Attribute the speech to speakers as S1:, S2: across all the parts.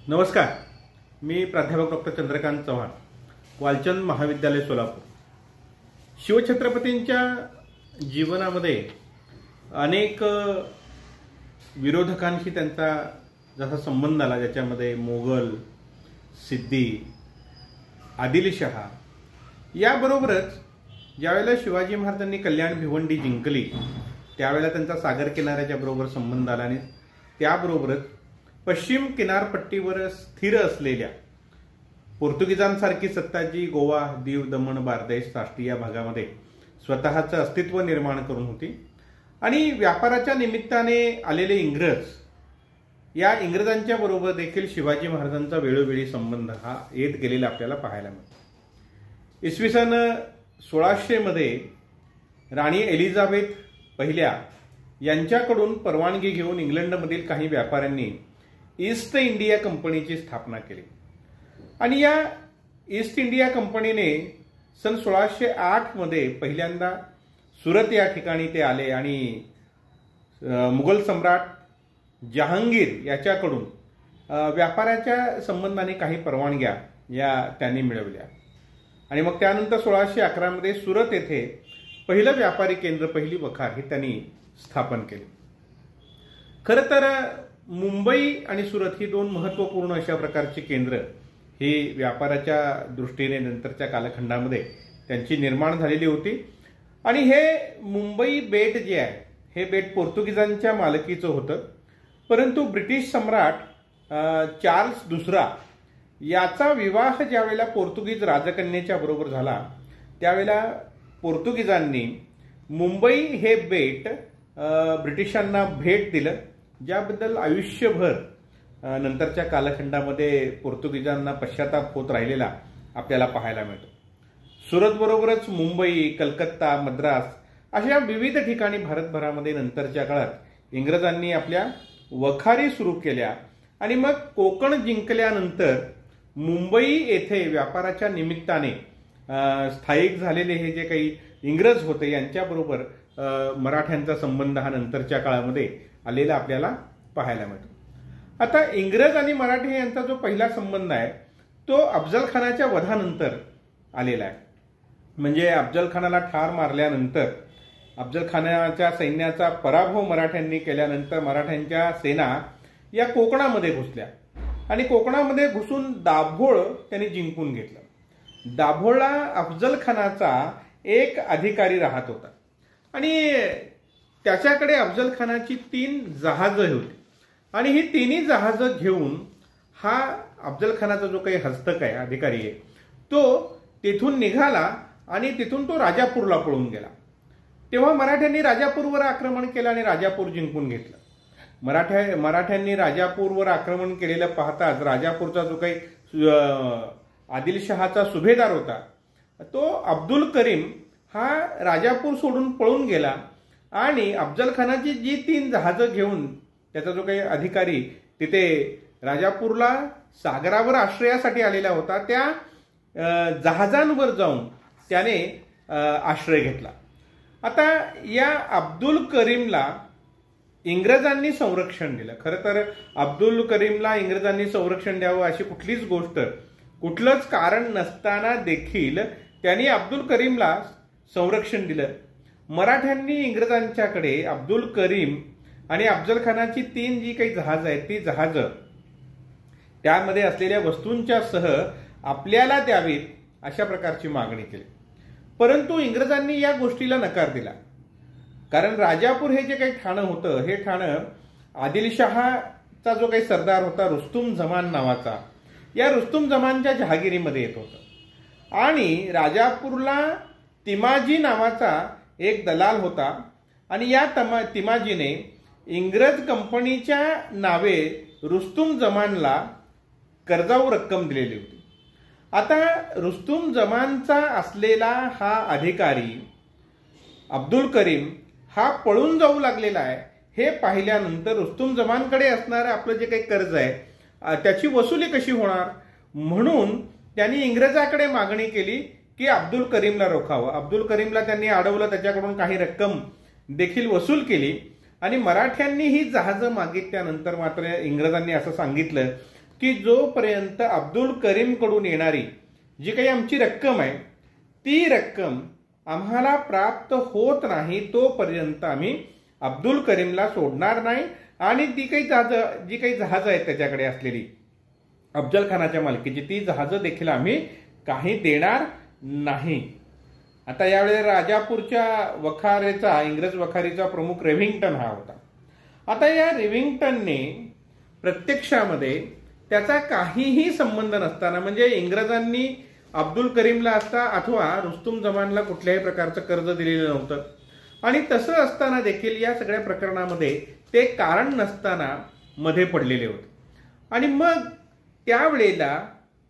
S1: नमस्कार. मी प्राध्यापक डॉक्टर चंद्रकांत चव्हाण, वालचंद महाविद्यालय सोलापूर. शिवछत्रपतींच्या जीवनामध्ये अनेक विरोधकांशी त्यांचा जसा संबंध आला, ज्याच्यामध्ये मोगल, सिद्दी, आदिलशहा, याबरोबरच ज्यावेळेला शिवाजी महाराजांनी कल्याण भिवंडी जिंकली त्यावेळेला त्यांचा सागर किनाऱ्याच्या बरोबर संबंध आला आणि त्याबरोबरच पश्चिम किनारपट्टीवर स्थिर असलेल्या पोर्तुगीजांसारखी सत्ता जी गोवा, दीव, दमण, बारदेश, साष्टी या भागामध्ये स्वतःचं अस्तित्व निर्माण करून होती आणि व्यापाराच्या निमित्ताने आलेले इंग्रज, या इंग्रजांच्या बरोबर देखील शिवाजी महाराजांचा वेळोवेळी संबंध हा येत गेलेला आपल्याला पाहायला मिळतो. इसवी सन 1600 मध्ये राणी एलिझाबेथ पहिल्या यांच्याकडून परवानगी घेऊन इंग्लंडमधील काही व्यापाऱ्यांनी ईस्ट इंडिया कंपनीची स्थापना केली आणि या ईस्ट इंडिया कंपनीने सन 1608 मध्ये पहिल्यांदा सुरत या ठिकाणी ते आले आणि मुघल सम्राट जहांगीर याच्याकडून व्यापाराच्या संबंधाने काही परवानग्या या त्यांनी मिळवल्या आणि मग त्यानंतर 1611 मध्ये सुरत येथे पहिलं व्यापारी केंद्र, पहिली वखार हे त्यांनी स्थापन केले. खरं तर मुंबई आणि सुरत ही दोन महत्त्वपूर्ण अशा प्रकारची केंद्र ही व्यापाराच्या दृष्टीने नंतरच्या कालखंडामध्ये त्यांची निर्माण झालेली होती आणि हे मुंबई बेट जे आहे हे बेट पोर्तुगीजांच्या मालकीचं होतं. परंतु ब्रिटिश सम्राट चार्ल्स दुसरा याचा विवाह ज्यावेळेला पोर्तुगीज राजकन्येच्या बरोबर झाला त्यावेळेला पोर्तुगीजांनी मुंबई हे बेट ब्रिटिशांना भेट दिलं, ज्याबद्दल आयुष्यभर नंतरच्या कालखंडामध्ये पोर्तुगीजांना पश्चाताप होत राहिलेला आपल्याला पाहायला मिळतो. सुरत बरोबरच मुंबई, कलकत्ता, मद्रास अशा विविध ठिकाणी भारतभरामध्ये नंतरच्या काळात इंग्रजांनी आपल्या वखारी सुरू केल्या आणि मग कोकण जिंकल्यानंतर मुंबई येथे व्यापाराच्या निमित्ताने स्थायिक झालेले हे जे काही इंग्रज होते यांच्याबरोबर मराठ्यांचा संबंध हा नंतरच्या काळामध्ये आलेला आपल्याला पाहायला मिळतो. आता इंग्रज आणि मराठी यांचा जो पहिला संबंध आहे तो अफजल खानाच्या वधानंतर आलेला आहे. म्हणजे अफजल खानाला ठार मारल्यानंतर अफजल खानाच्या सैन्याचा पराभव मराठ्यांनी केल्यानंतर मराठ्यांच्या सेना या कोकणामध्ये घुसल्या आणि कोकणामध्ये घुसून दाभोळ त्यांनी जिंकून घेतलं. दाभोळला अफजल खानाचा एक अधिकारी राहत होता आणि त्याच्याकडे अफजल खानाची 3 जहाजं होती आणि ही तिन्ही जहाजं घेऊन हा अफजल खानाचा जो काही हस्तक आहे, अधिकारी आहे, तो तिथून निघाला आणि तिथून तो राजापूरला पळून गेला. तेव्हा मराठ्यांनी राजापूरवर आक्रमण केलं आणि राजापूर जिंकून घेतलं. मराठ्यांनी राजापूरवर आक्रमण केलेलं पाहताच राजापूरचा जो काही आदिलशहाचा सुभेदार होता तो अब्दुल करीम हा राजापूर सोडून पळून गेला आणि अफजल खानाची जी 3 जहाजं घेऊन त्याचा जो काही अधिकारी तिथे राजापूरला सागरावर आश्रयासाठी आलेला होता त्या जहाजांवर जाऊन त्याने आश्रय घेतला. आता या अब्दुल करीमला इंग्रजांनी संरक्षण दिलं. खरं तर अब्दुल करीमला इंग्रजांनी संरक्षण द्यावं अशी कुठलीच गोष्ट, कुठलंच कारण नसताना देखील त्यांनी अब्दुल करीमला संरक्षण दिलं. मराठ्यांनी इंग्रजांच्याकडे अब्दुल करीम आणि अफजल खानाची 3 जी काही जहाज आहेत ती जहाजं त्यामध्ये असलेल्या वस्तूंच्या सह आपल्याला द्यावीत अशा प्रकारची मागणी केली. परंतु इंग्रजांनी या गोष्टीला नकार दिला, कारण राजापूर हे जे काही ठाणं होतं हे ठाणं आदिलशहाचा जो काही सरदार होता रुस्तुम जमान नावाचा, या रुस्तुम जमानच्या जहागिरीमध्ये येत होतं आणि राजापूरला तिमाजी नावाचा एक दलाल होता आणि या तिमाजीने इंग्रज कंपनीच्या नावे रुस्तुम जमानला कर्जाऊ रक्कम दिलेली होती. आता रुस्तुम जमानचा असलेला हा अधिकारी अब्दुल करीम हा पळून जाऊ लागलेला आहे हे पाहिल्यानंतर रुस्तुम जमानकडे असणारं आपलं जे काही कर्ज आहे त्याची वसुली कशी होणार, म्हणून त्यांनी इंग्रजाकडे मागणी केली की अब्दुल करीमला रोखावं. अब्दुल करीमला त्यांनी अडवलं, त्याच्याकडून काही रक्कम देखील वसूल केली आणि मराठ्यांनी ही जहाजं मागितल्यानंतर मात्र इंग्रजांनी असं सांगितलं की जोपर्यंत अब्दुल करीम कडून येणारी जी काही आमची रक्कम आहे ती रक्कम आम्हाला प्राप्त होत नाही तोपर्यंत आम्ही अब्दुल करीमला सोडणार नाही आणि जी काही जहाजं आहेत त्याच्याकडे असलेली अफजल खानाच्या मालकीची ती जहाजं देखील आम्ही काही देणार नाही. आता यावेळी राजापूरच्या वखारेचा इंग्रज वखारीचा प्रमुख रेव्हिंग्टन हा होता. आता या रेव्हिंग्टनने प्रत्यक्षामध्ये त्याचा काहीही संबंध नसताना म्हणजे इंग्रजांनी अब्दुल करीमला असता अथवा रुस्तुम जमानला कुठल्याही प्रकारचं कर्ज दिलेलं नव्हतं आणि तसं असताना देखील या सगळ्या प्रकरणामध्ये ते कारण नसताना मध्ये पडलेले होते. आणि मग त्यावेळेला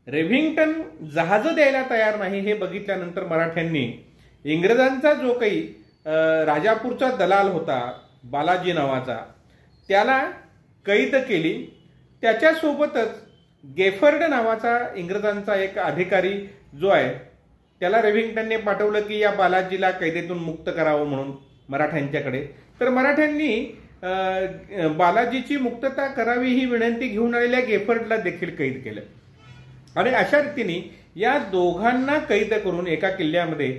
S1: रेव्हिंग्टन जहाजं द्यायला तयार नाही हे बघितल्यानंतर मराठ्यांनी इंग्रजांचा जो काही राजापूरचा दलाल होता बालाजी नावाचा त्याला कैद केली. त्याच्यासोबतच गेफर्ड नावाचा इंग्रजांचा एक अधिकारी जो आहे त्याला रेव्हिंग्टनने पाठवलं की या बालाजीला कैदेतून मुक्त करावं म्हणून मराठ्यांच्याकडे. तर मराठ्यांनी बालाजीची मुक्तता करावी ही विनंती घेऊन आलेल्या गेफर्डला देखील कैद केलं आणि अशा रीतीने या दोघांना कैद करून एका किल्ल्यामध्ये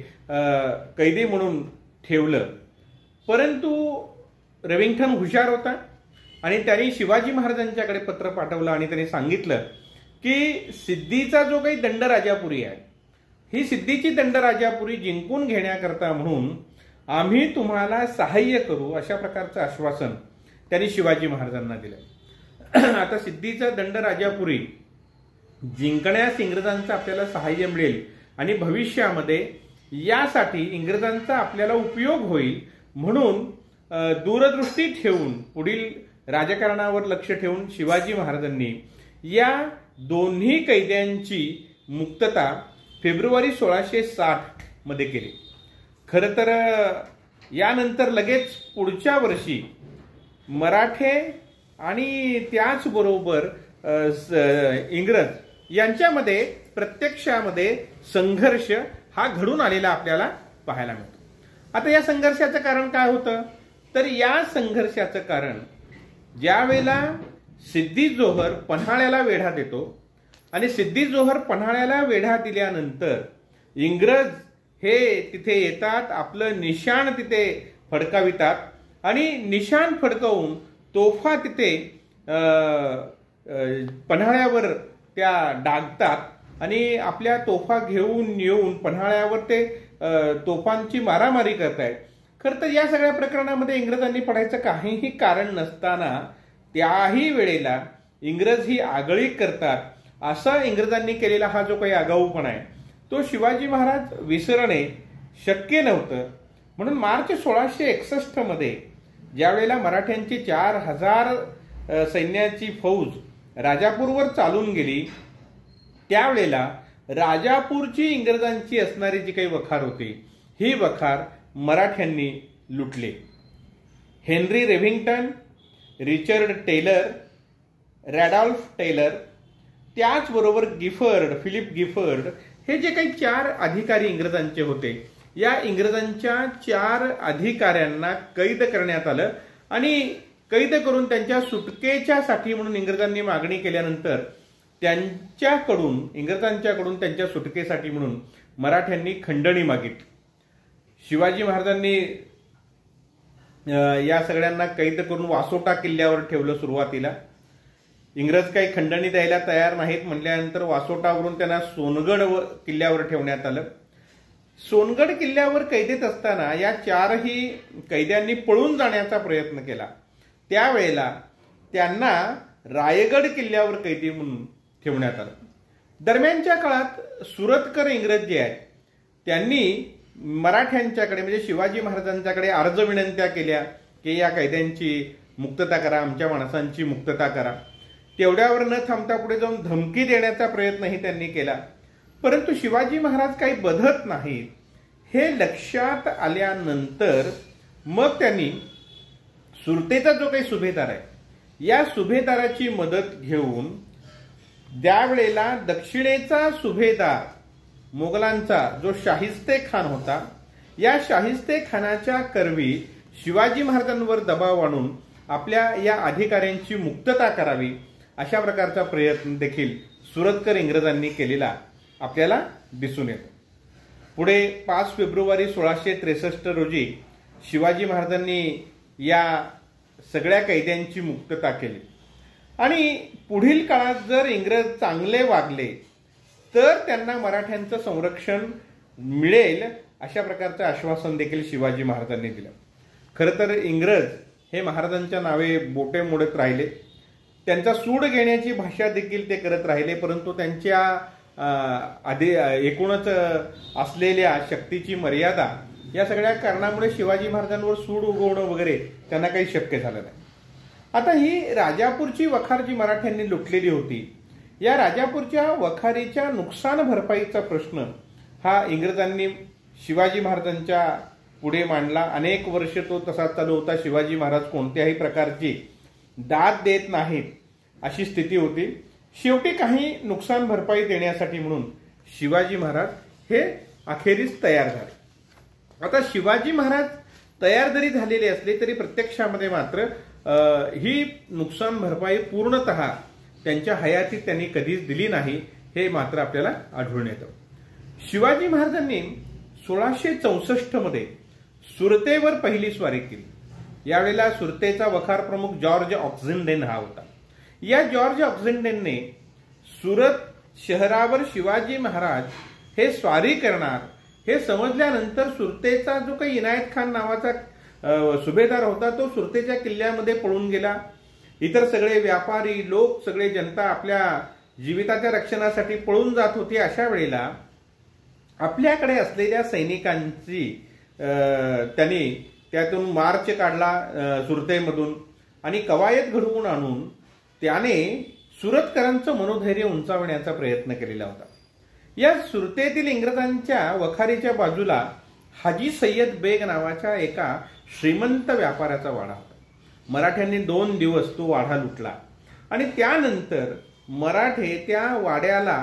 S1: कैदी म्हणून ठेवलं. परंतु रेव्हिंग्टन हुशार होता आणि त्यांनी शिवाजी महाराजांच्याकडे पत्र पाठवलं आणि त्यांनी सांगितलं की सिद्धीचा जो काही दंडराजापुरी आहे ही सिद्धीची दंडराजापुरी जिंकून घेण्याकरता म्हणून आम्ही तुम्हाला सहाय्य करू अशा प्रकारचं आश्वासन त्यांनी शिवाजी महाराजांना दिलं. आता सिद्धीचा दंडराजापुरी जिंकण्यास इंग्रजांचं आपल्याला सहाय्य मिळेल आणि भविष्यामध्ये यासाठी इंग्रजांचा आपल्याला उपयोग होईल म्हणून दूरदृष्टी ठेवून पुढील राजकारणावर लक्ष ठेवून शिवाजी महाराजांनी या दोन्ही कैद्यांची मुक्तता फेब्रुवारी 1660 मध्ये केली. खरं तर यानंतर लगेच पुढच्या वर्षी मराठे आणि त्याचबरोबर इंग्रज यांच्यामध्ये प्रत्यक्षामध्ये संघर्ष हा घडून आलेला आपल्याला पाहायला मिळतो. आता या संघर्षाचं कारण काय होतं तर या संघर्षाचं कारण ज्या वेळेला सिद्दी जोहर पन्हाळ्याला वेढा देतो आणि सिद्दी जोहर पन्हाळ्याला वेढा दिल्यानंतर इंग्रज हे तिथे येतात आपलं निशाण तिथे फडकावितात आणि निशाण फडकवून तोफा तिथे पन्हाळ्यावर त्या डागतात आणि आपल्या तोफा घेऊन येऊन पन्हाळ्यावर ते तोफांची मारामारी करतायत. खरं तर या सगळ्या प्रकरणामध्ये इंग्रजांनी पडायचं काहीही कारण नसताना त्याही वेळेला इंग्रज ही आगळीक करतात. असा इंग्रजांनी केलेला हा जो काही आगाऊपणा आहे तो शिवाजी महाराज विसरणे शक्य नव्हतं. म्हणून मार्च 1661 मध्ये ज्या वेळेला मराठ्यांची 4000 सैन्याची फौज राजापूरवर चालून गेली त्यावेळेला राजापूरची इंग्रजांची असणारी जी काही वखार होती ही वखार मराठ्यांनी लुटले. हेनरी रेव्हिंग्टन, रिचर्ड टेलर, रॅडॉल्फ टेलर त्याचबरोबर फिलिप गिफर्ड हे जे काही 4 अधिकारी इंग्रजांचे होते या इंग्रजांच्या 4 अधिकाऱ्यांना कैद करण्यात आलं आणि कैद करून त्यांच्या सुटकेच्यासाठी म्हणून इंग्रजांनी मागणी केल्यानंतर इंग्रजांच्याकडून त्यांच्या सुटकेसाठी म्हणून मराठ्यांनी खंडणी मागितली. शिवाजी महाराजांनी या सगळ्यांना कैद करून वासोटा किल्ल्यावर ठेवलं. सुरुवातीला इंग्रज काही खंडणी द्यायला तयार नाहीत म्हटल्यानंतर वासोटावरून त्यांना सोनगड किल्ल्यावर ठेवण्यात आलं. सोनगड किल्ल्यावर कैदेत असताना या 4ही कैद्यांनी पळून जाण्याचा प्रयत्न केला. त्यावेळेला त्यांना रायगड किल्ल्यावर कैदी म्हणून ठेवण्यात आलं. दरम्यानच्या काळात सुरतकर इंग्रज जे आहेत त्यांनी मराठ्यांच्याकडे म्हणजे शिवाजी महाराजांच्याकडे अर्ज विनंत्या केल्या की या कैद्यांची मुक्तता करा, आमच्या माणसांची मुक्तता करा. तेवढ्यावर न थांबता पुढे जाऊन धमकी देण्याचा प्रयत्नही त्यांनी केला. परंतु शिवाजी महाराज काही बधत नाहीत हे लक्षात आल्यानंतर मग त्यांनी सुरतेचा जो काही सुभेदार आहे या सुभेदाराची मदत घेऊन त्यावेळेला दक्षिणेचा सुभेदार मोगलांचा जो शाहिस्ते खान होता या शाहिस्ते खानाच्या करवी शिवाजी महाराजांवर दबाव आणून आपल्या या अधिकाऱ्यांची मुक्तता करावी अशा प्रकारचा प्रयत्न देखील सुरतकर इंग्रजांनी केलेला आपल्याला दिसून येतो. पुढे 5 फेब्रुवारी 1663 रोजी शिवाजी महाराजांनी या सगळ्या कैद्यांची मुक्तता केली आणि पुढील काळात जर इंग्रज चांगले वागले तर त्यांना मराठ्यांचं संरक्षण मिळेल अशा प्रकारचं आश्वासन देखील शिवाजी महाराजांनी दिलं. खरं तर इंग्रज हे महाराजांच्या नावे बोटे मोडत राहिले, त्यांचा सूड घेण्याची भाषा देखील ते करत राहिले, परंतु त्यांच्या एकूणच असलेल्या शक्तीची मर्यादा या सगळ्या कारणामुळे शिवाजी महाराजांवर सूड उगवणं वगैरे त्यांना काही शक्य झालं नाही. आता ही राजापूरची वखार जी मराठ्यांनी लुटलेली होती, या राजापूरच्या वखारीच्या नुकसान भरपाईचा प्रश्न हा इंग्रजांनी शिवाजी महाराजांच्या पुढे मांडला. अनेक वर्ष तो तसा चालू होता. शिवाजी महाराज कोणत्याही प्रकारची दाद देत नाहीत अशी स्थिती होती. शेवटी काही नुकसान भरपाई देण्यासाठी म्हणून शिवाजी महाराज हे अखेरीस तयार झाले. आता शिवाजी महाराज तयार जरी झालेले असले तरी प्रत्यक्षामध्ये मात्र ही नुकसान भरपाई पूर्णतः त्यांच्या हयातीत त्यांनी कधीच दिली नाही हे मात्र आपल्याला आढळून येतं. शिवाजी महाराजांनी 1664 मध्ये सुरतेवर पहिली स्वारी केली. यावेळेला सुरतेचा वखार प्रमुख जॉर्ज ऑक्झिंडेन हा होता. या जॉर्ज ऑक्झिंडेनने सुरत शहरावर शिवाजी महाराज हे स्वारी करणार हे समजल्यानंतर सुरतेचा जो काही इनायत खान नावाचा सुभेदार होता तो सुरतेच्या किल्ल्यामध्ये पळून गेला. इतर सगळे व्यापारी लोक, सगळे जनता आपल्या जीविताच्या रक्षणासाठी पळून जात होती. अशा वेळेला आपल्याकडे असलेल्या सैनिकांची त्यांनी त्यातून मार्च काढला सुरतेमधून आणि कवायत घडवून आणून त्याने सुरतकरांचं मनोधैर्य उंचावण्याचा प्रयत्न केलेला होता. या सुरतेतील इंग्रजांच्या वखारीच्या बाजूला हाजी सय्यद बेग नावाच्या एका श्रीमंत व्यापाऱ्याचा वाडा होता. मराठ्यांनी 2 दिवस तो वाडा लुटला आणि त्यानंतर मराठे त्या वाड्याला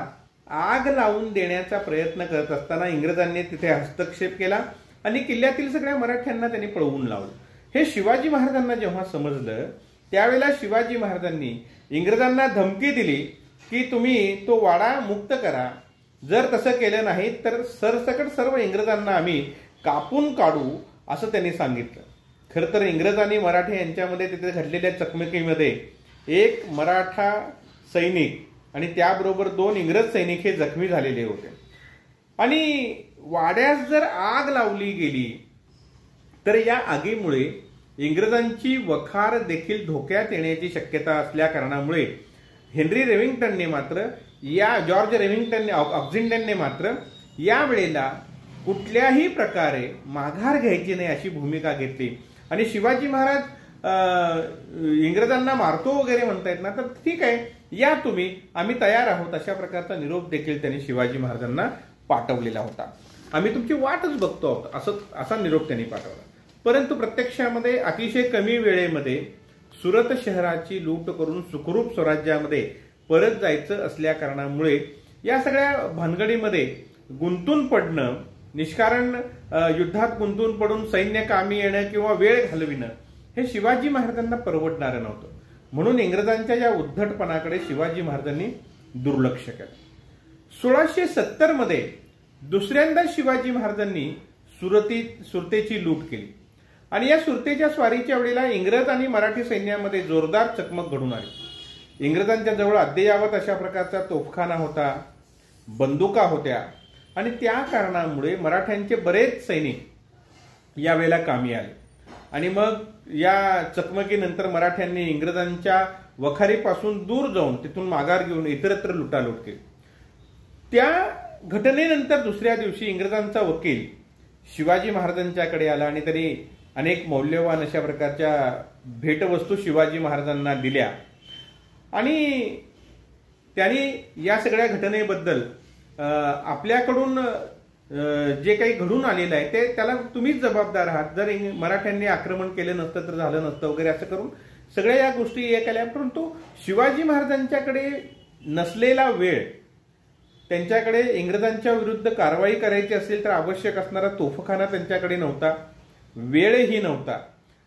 S1: आग लावून देण्याचा प्रयत्न करत असताना इंग्रजांनी तिथे हस्तक्षेप केला आणि किल्ल्यातील सगळ्या मराठ्यांना त्यांनी पळवून लावलं. हे शिवाजी महाराजांना जेव्हा समजलं त्यावेळेला शिवाजी महाराजांनी इंग्रजांना धमकी दिली की तुम्ही तो वाडा मुक्त करा, जर तसं केलं नाही तर सरसकट सर्व इंग्रजांना आम्ही कापून काढू असं त्यांनी सांगितलं. खरं तर इंग्रज आणि मराठे यांच्यामध्ये तिथे घडलेल्या चकमकीमध्ये एक मराठा सैनिक आणि त्याबरोबर 2 इंग्रज सैनिक हे जखमी झालेले होते आणि वाड्यास जर आग लावली गेली तर या आगीमुळे इंग्रजांची वखार देखील धोक्यात येण्याची शक्यता असल्या कारणामुळे हेनरी रेव्हिंग्टनने मात्र जॉर्ज ऑक्झिंडेनने मात्र या वेळेला कुठल्याही प्रकारे माघार घ्यायची नाही अशी भूमिका घेतली आणि शिवाजी महाराज इंग्रजांना मारतो वगैरे म्हणतायत ना, तर ठीक आहे या तुम्ही, आम्ही तयार आहोत अशा प्रकारचा निरोप देखील त्यांनी शिवाजी महाराजांना पाठवलेला होता. आम्ही तुमची वाटच बघतो आहोत असा निरोप त्यांनी पाठवला. परंतु प्रत्यक्षामध्ये अतिशय कमी वेळेमध्ये सुरत शहराची लूट करून सुखरूप स्वराज्यामध्ये परत जायचं असल्या कारणामुळे या सगळ्या भानगडीमध्ये गुंतून पडणं, निष्कारण युद्धात गुंतून पडून सैन्य कामी येणं किंवा वेळ घालविणं हे शिवाजी महाराजांना परवडणारं नव्हतं. म्हणून इंग्रजांच्या या उद्धटपणाकडे शिवाजी महाराजांनी दुर्लक्ष केलं. 1670 मध्ये दुसऱ्यांदा शिवाजी महाराजांनी सुरतेची लूट केली आणि या सुरतेच्या स्वारीच्या वेळेला इंग्रज आणि मराठी सैन्यामध्ये जोरदार चकमक घडून आली. इंग्रजांच्या जवळ अद्ययावत अशा प्रकारचा तोफखाना होता, बंदुका होत्या आणि त्या कारणामुळे मराठ्यांचे बरेच सैनिक यावेळेला कामी आले आणि मग या चकमकीनंतर मराठ्यांनी इंग्रजांच्या वखारीपासून दूर जाऊन तिथून माघार घेऊन इतरत्र लुटालूट केली. त्या घटनेनंतर दुसऱ्या दिवशी इंग्रजांचा वकील शिवाजी महाराजांच्याकडे आला आणि त्यांनी अनेक मौल्यवान अशा प्रकारच्या भेटवस्तू शिवाजी महाराजांना दिल्या आणि त्यांनी या सगळ्या घटनेबद्दल आपल्याकडून जे काही घडून आलेलं आहे ते त्याला तुम्हीच जबाबदार आहात, जर मराठ्यांनी आक्रमण केलं नसतं तर झालं नसतं वगैरे असं करून सगळ्या या गोष्टी हे केल्या. परंतु शिवाजी महाराजांच्याकडे नसलेला वेळ, त्यांच्याकडे इंग्रजांच्या विरुद्ध कारवाई करायची असेल तर आवश्यक असणारा तोफखाना त्यांच्याकडे नव्हता, वेळही नव्हता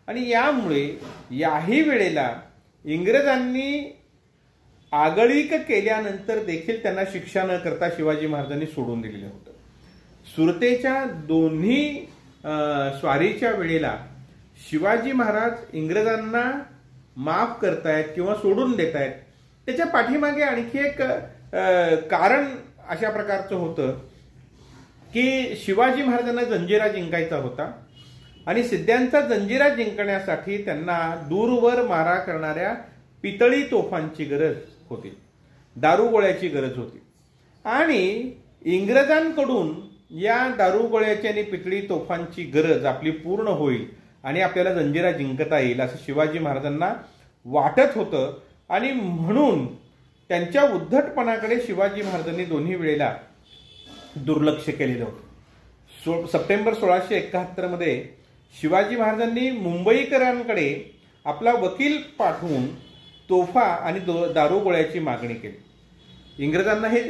S1: आणि यामुळे याही वेळेला इंग्रजांनी आगळीक केल्यानंतर देखील त्यांना शिक्षा न करता शिवाजी महाराजांनी सोडून दिलेलं होतं. सुरतेच्या दोन्ही स्वारीच्या वेळेला शिवाजी महाराज इंग्रजांना माफ करतायत किंवा सोडून देत आहेत, त्याच्या पाठीमागे आणखी एक कारण अशा प्रकारचं होतं की शिवाजी महाराजांना जंजिरा जिंकायचा होता आणि सिद्ध्यांचा जंजिरा जिंकण्यासाठी त्यांना दूरवर मारा करणाऱ्या पितळी तोफांची गरज होती, दारुगोळ्याची गरज होती. आणि इंग्रजांकडून या दारुगोळ्याची आणि पितळी तोफांची गरज आपली पूर्ण होईल आणि आपल्याला जंजिरा जिंकता येईल असं शिवाजी महाराजांना वाटत होतं. आणि म्हणून त्यांच्या उद्धटपणाकडे शिवाजी महाराजांनी दोन्ही वेळेला दुर्लक्ष केलेलं होतं. सप्टेंबर 1671 मध्ये शिवाजी महाराजांनी मुंबईकरांकडे आपला वकील पाठवून तोफा आणि दारुगोळ्याची मागणी केली. इंग्रजांना हे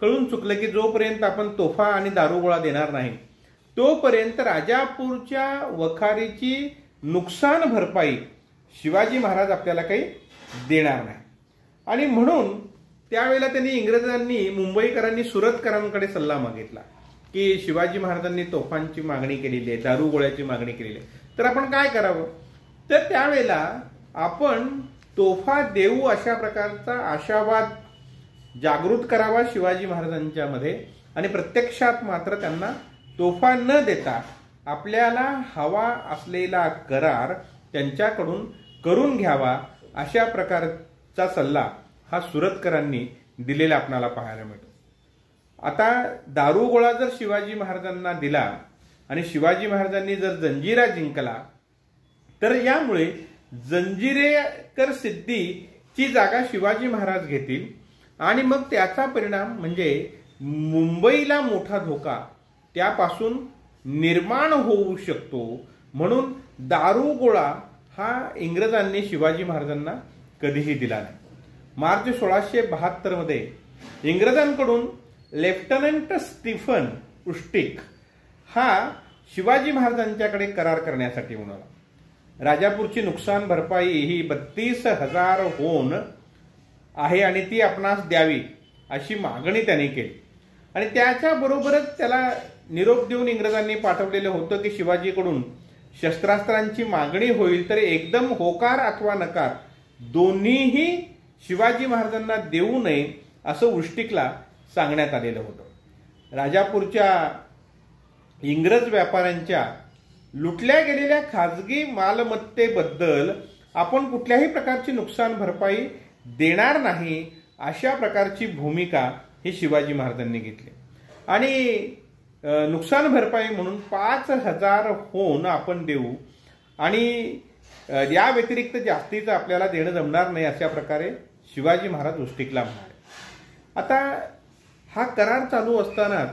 S1: कळून चुकलं की जोपर्यंत आपण तोफा आणि दारुगोळा देणार नाही तोपर्यंत राजापूरच्या वखारीची नुकसान भरपाई शिवाजी महाराज आपल्याला काही देणार नाही. आणि म्हणून त्यावेळेला त्यांनी इंग्रजांनी मुंबईकरांनी सुरतकरांकडे सल्ला मागितला की शिवाजी महाराजांनी तोफांची मागणी केलेली आहे, दारुगोळ्याची मागणी केलेली आहे, तर आपण काय करावं. तर त्यावेळेला आपण तोफा देऊ अशा प्रकारचा आशावाद जागृत करावा शिवाजी महाराजांच्या मध्ये आणि प्रत्यक्षात मात्र त्यांना तोफा न देता आपल्याला हवा असलेला करार त्यांच्याकडून करून घ्यावा अशा प्रकारचा सल्ला हा सुरतकरांनी दिलेला आपल्याला पाहायला मिळतो. आता दारुगोळा जर शिवाजी महाराजांना दिला आणि शिवाजी महाराजांनी जर जंजिरा जिंकला तर यामुळे जंजिरेकर सिद्धीची जागा शिवाजी महाराज घेतील आणि मग त्याचा परिणाम म्हणजे मुंबईला मोठा धोका त्यापासून निर्माण होऊ शकतो. म्हणून दारुगोळा हा इंग्रजांनी शिवाजी महाराजांना कधीही दिला नाही. मार्च 1672 मध्ये इंग्रजांकडून लेफ्टनंट स्टीफन उस्टिक हा शिवाजी महाराजांच्याकडे करार करण्यासाठी येऊन आला. राजापूरची नुकसान भरपाई ही 32,000 होन आहे आणि ती आपणास द्यावी अशी मागणी त्याने केली. आणि त्याच्याबरोबरच त्याला निरोप देऊन इंग्रजांनी पाठवलेलं होतं की शिवाजीकडून शस्त्रास्त्रांची मागणी होईल तर एकदम होकार अथवा नकार दोन्हीही शिवाजी महाराजांना देऊ नये असं उष्टिकला सांगण्यात आलेलं होतं. राजापूरच्या इंग्रज व्यापाऱ्यांच्या लुटल्या गेलेल्या खाजगी मालमत्तेबद्दल आपण कुठल्याही प्रकारची नुकसान भरपाई देणार नाही अशा प्रकारची भूमिका ही शिवाजी महाराजांनी घेतली. आणि नुकसान भरपाई म्हणून 5,000 होन आपण देऊ आणि या व्यतिरिक्त जास्तीचं आपल्याला देणं जमणार नाही अशा प्रकारे शिवाजी महाराज उष्टिकला म्हणाले. आता हा करार चालू असतानाच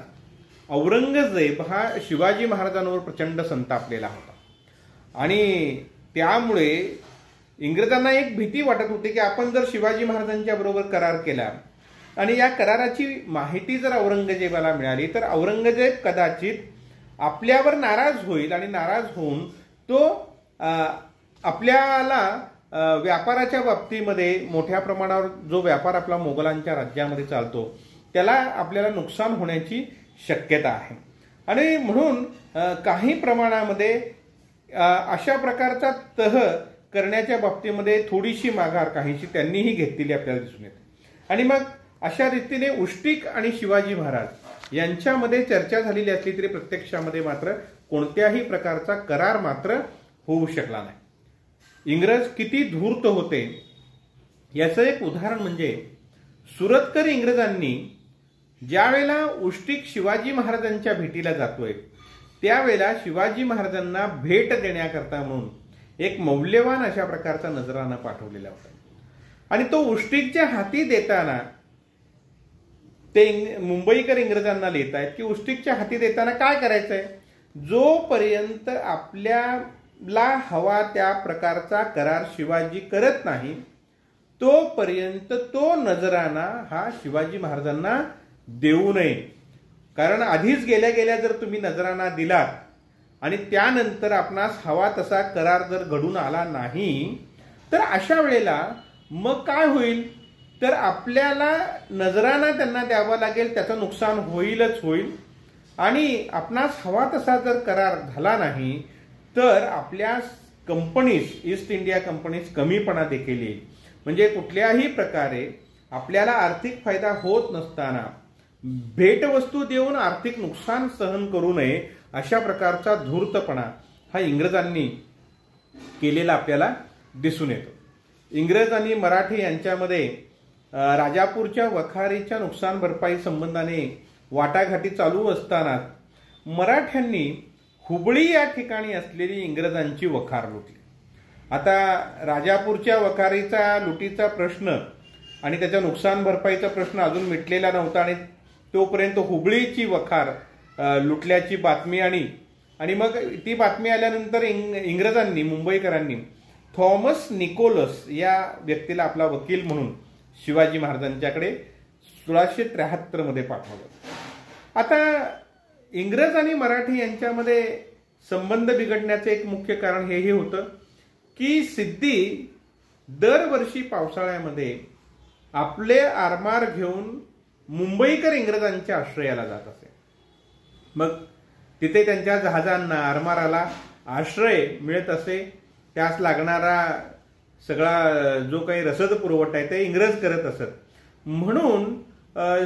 S1: औरंगजेब हा शिवाजी महाराजांवर प्रचंड संतापलेला होता आणि त्यामुळे इंग्रजांना एक भीती वाटत होती की आपण जर शिवाजी महाराजांच्या बरोबर करार केला आणि या कराराची माहिती जर औरंगजेबाला मिळाली तर औरंगजेब कदाचित आपल्यावर नाराज होईल आणि नाराज होऊन तो आपल्याला व्यापाराच्या बाबतीमध्ये मोठ्या प्रमाणावर जो व्यापार आपला मोगलांच्या राज्यामध्ये चालतो त्याला आपल्याला नुकसान होण्याची शक्यता आहे. आणि म्हणून काही प्रमाणामध्ये अशा प्रकारचा तह करण्याच्या बाबतीमध्ये थोडीशी माघार काहीशी त्यांनीही घेतलेली आपल्याला दिसून येते. आणि मग अशा रीतीने उष्टिक आणि शिवाजी महाराज यांच्यामध्ये चर्चा झालेली असली तरी प्रत्यक्षामध्ये मात्र कोणत्याही प्रकारचा करार मात्र होऊ शकला नाही. इंग्रज किती धूर्त होते याचं एक उदाहरण म्हणजे सुरतकर इंग्रजांनी ज्या वेळेला उष्टिक शिवाजी महाराजांच्या भेटीला जातोय त्यावेळेला शिवाजी महाराजांना भेट देण्याकरता म्हणून एक मौल्यवान अशा प्रकारचा नजराना पाठवलेला होता. आणि तो उष्टिकच्या हाती देताना ते मुंबईकर इंग्रजांना लिहित आहेत की उष्टिकच्या हाती देताना काय करायचंय, जोपर्यंत आपल्याला हवा त्या प्रकारचा करार शिवाजी करत नाही तोपर्यंत तो नजराना हा शिवाजी महाराजांना देऊ नये. कारण आधीच गेल्या गेल्या जर तुम्ही नजराना दिलात आणि त्यानंतर आपणास हवा तसा करार जर घडून आला नाही तर अशा वेळेला मग काय होईल तर आपल्याला नजराना त्यांना द्यावं लागेल, त्याचं नुकसान होईलच होईल. आणि आपणास हवा तसा जर करार झाला नाही तर आपल्या कंपनीज, ईस्ट इंडिया कंपनीज कमीपणा देखील येईल. म्हणजे कुठल्याही प्रकारे आपल्याला आर्थिक फायदा होत नसताना भेटवस्तू देऊन आर्थिक नुकसान सहन करू नये, अशा प्रकारचा धूर्तपणा हा इंग्रजांनी केलेला आपल्याला दिसून येतो. इंग्रज आणि मराठी यांच्यामध्ये राजापूरच्या वखारीच्या नुकसान भरपाई संबंधाने वाटाघाटी चालू असताना मराठ्यांनी हुबळी या ठिकाणी असलेली इंग्रजांची वखार लुटली. आता राजापूरच्या वखारीचा लुटीचा प्रश्न आणि त्याच्या नुकसान भरपाईचा प्रश्न अजून मिटलेला नव्हता आणि तोपर्यंत हुबळीची वखार लुटल्याची बातमी आणि मग ती बातमी आल्यानंतर इंग्रजांनी, मुंबईकरांनी थॉमस निकोलस या व्यक्तीला आपला वकील म्हणून शिवाजी महाराजांच्याकडे 1673 मध्ये पाठवलं. आता इंग्रज आणि मराठी यांच्यामध्ये संबंध बिघडण्याचे एक मुख्य कारण हेही होतं की सिद्धी दरवर्षी पावसाळ्यामध्ये आपले आरमार घेऊन मुंबईकर इंग्रजांच्या आश्रयाला जात असे. मग तिथे त्यांच्या जहाजांना, आरमाराला आश्रय मिळत असे. त्यास लागणारा सगळा जो काही रसद पुरवठा आहे ते इंग्रज करत असत. म्हणून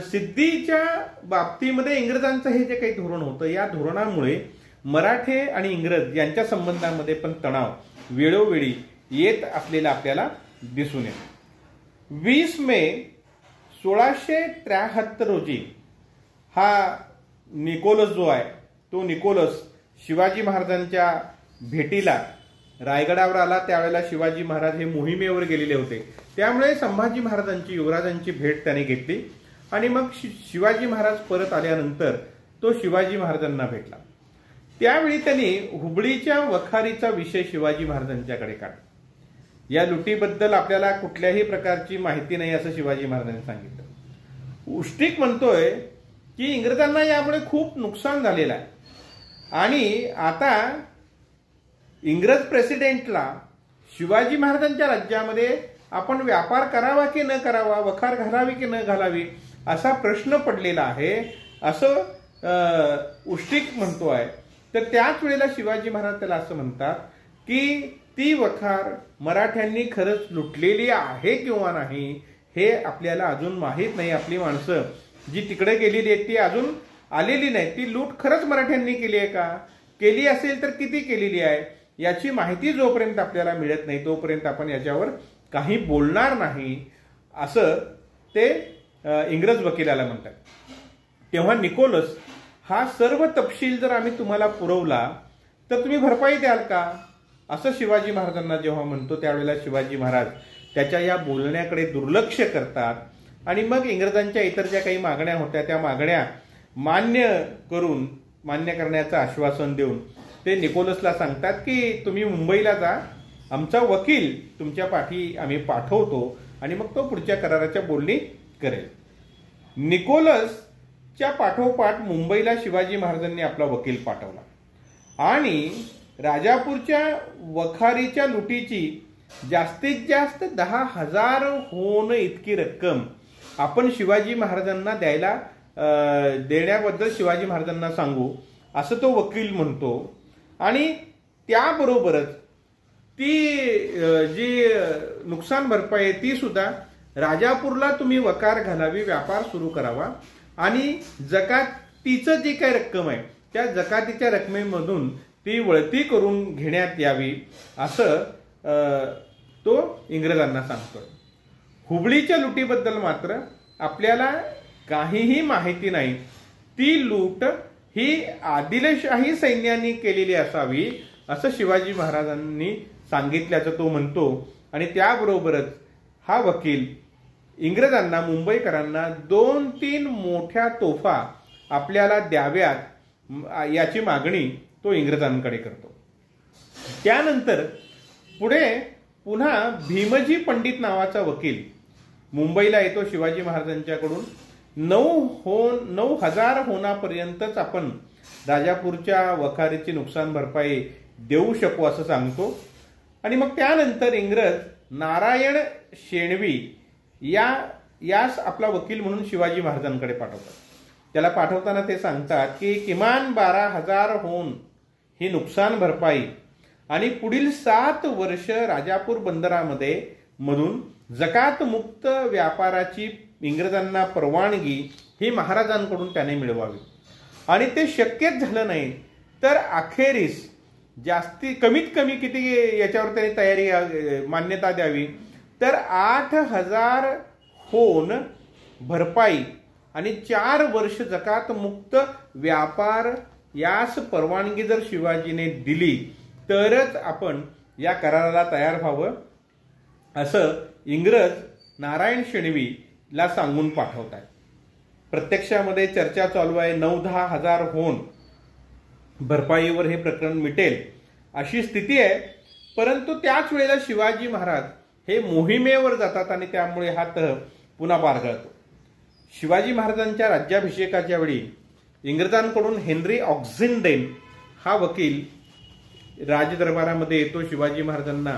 S1: सिद्धीच्या बाबतीमध्ये इंग्रजांचं हे जे काही धोरण होतं, या धोरणामुळे मराठे आणि इंग्रज यांच्या संबंधामध्ये पण तणाव वेळोवेळी येत असलेला आपल्याला दिसून येतो. 20 मे 1673 रोजी हा निकोलस जो आहे, तो निकोलस शिवाजी महाराजांच्या भेटीला रायगडावर आला. त्यावेळेला शिवाजी महाराज हे मोहिमेवर गेलेले होते, त्यामुळे संभाजी महाराजांची, युवराजांची भेट त्याने घेतली. आणि मग शिवाजी महाराज परत आल्यानंतर तो शिवाजी महाराजांना भेटला. त्यावेळी त्यांनी हुबळीच्या वखारीचा विषय शिवाजी महाराजांच्याकडे काढला. या लुटीबद्दल आपल्याला कुठल्याही प्रकारची माहिती नाही असं शिवाजी महाराजांनी सांगितलं. उष्टिक म्हणतोय की इंग्रजांना यामुळे खूप नुकसान झालेलं आहे आणि आता इंग्रज प्रेसिडेंटला शिवाजी महाराजांच्या राज्यामध्ये आपण व्यापार करावा की न करावा, वखार घालावी की न घालावी असा प्रश्न पडलेला आहे असं उष्टिक म्हणतोय. तर त्याच वेळेला शिवाजी महाराज त्याला असं म्हणतात की ती वखार मराठ्यांनी खरंच लुटलेली आहे किंवा नाही हे आपल्याला अजून माहीत नाही. आपली माणसं जी तिकडे गेलेली आहेत ती अजून आलेली नाही. ती लूट खरंच मराठ्यांनी केली आहे का, केली असेल तर किती केलेली आहे, याची माहिती जोपर्यंत आपल्याला मिळत नाही तोपर्यंत आपण याच्यावर काही बोलणार नाही असं ते इंग्रज वकिलाला म्हणतात. तेव्हा निकोलस हा सर्व तपशील जर आम्ही तुम्हाला पुरवला तर तुम्ही भरपाई द्याल का असं शिवाजी महाराजांना जेव्हा म्हणतो, त्यावेळेला शिवाजी महाराज त्याच्या या बोलण्याकडे दुर्लक्ष करतात आणि मग इंग्रजांच्या इतर ज्या काही मागण्या होत्या त्या मागण्या मान्य करण्याचं आश्वासन देऊन ते निकोलसला सांगतात की तुम्ही मुंबईला जा, आमचा वकील तुमच्या पाठी आम्ही पाठवतो आणि मग तो पुढच्या कराराच्या बोलणी करेल. निकोलसच्या पाठोपाठ मुंबईला शिवाजी महाराजांनी आपला वकील पाठवला आणि राजापूरच्या वखारीच्या लुटीची जास्तीत जास्त 10,000 होन इतकी रक्कम आपण शिवाजी महाराजांना देण्याबद्दल शिवाजी महाराजांना सांगू असं तो वकील म्हणतो. आणि त्याबरोबरच ती जी नुकसान भरपाई ती सुद्धा राजापूरला तुम्ही वकार घालावी, व्यापार सुरू करावा आणि जकातीचं जी काही रक्कम आहे त्या जकातीच्या रकमेमधून ती वळती करून घेण्यात यावी असं तो इंग्रजांना सांगतोय. हुबळीच्या लुटीबद्दल मात्र आपल्याला काहीही माहिती नाही. ती लूट ही आदिलशाही सैन्याने केलेली असावी असं शिवाजी महाराजांनी सांगितल्याचं तो म्हणतो. आणि त्याबरोबरच हा वकील इंग्रजांना, मुंबईकरांना 2-3 मोठ्या तोफा आपल्याला द्याव्यात याची मागणी तो इंग्रजांकडे करतो. त्यानंतर पुन्हा भीमजी पंडित नावाचा वकील मुंबईला येतो. शिवाजी महाराजांच्याकडून 9,000 होनापर्यंतच आपण राजापूरच्या वखारीची नुकसान भरपाई देऊ शकू असं सांगतो. आणि मग त्यानंतर इंग्रज नारायण शेणवी या यास आपला वकील म्हणून शिवाजी महाराजांकडे पाठवतात. त्याला पाठवताना ते सांगतात की किमान 12,000 होऊन ही नुकसान भरपाई आणि पुढील 7 वर्ष राजापूर बंदरामध्ये मधून जकात मुक्त व्यापाराची इंग्रजांना परवानगी ही महाराजांकडून त्याने मिळवावी आणि ते शक्यच झालं नाही तर अखेरीस कमीत कमी किती याच्यावर त्यांनी तयारी मान्यता द्यावी तर 8,000 होन भरपाई आणि 4 वर्ष जकात मुक्त व्यापार यास परवानगी जर शिवाजीने दिली तरच आपण या कराराला तयार व्हावं असं इंग्रज नारायण शेणवीला सांगून पाठवत आहेत. प्रत्यक्षामध्ये चर्चा चालू आहे. 9-10 हजार होऊन भरपाईवर हे प्रकरण मिटेल अशी स्थिती आहे. परंतु त्याच वेळेला शिवाजी महाराज हे मोहिमेवर जातात आणि त्यामुळे हा तह पुन्हा पारगळतो. शिवाजी महाराजांच्या राज्याभिषेकाच्या वेळी इंग्रजांकडून हेनरी ऑक्झिंडेन हा वकील राजदरबारामध्ये येतो. शिवाजी महाराजांना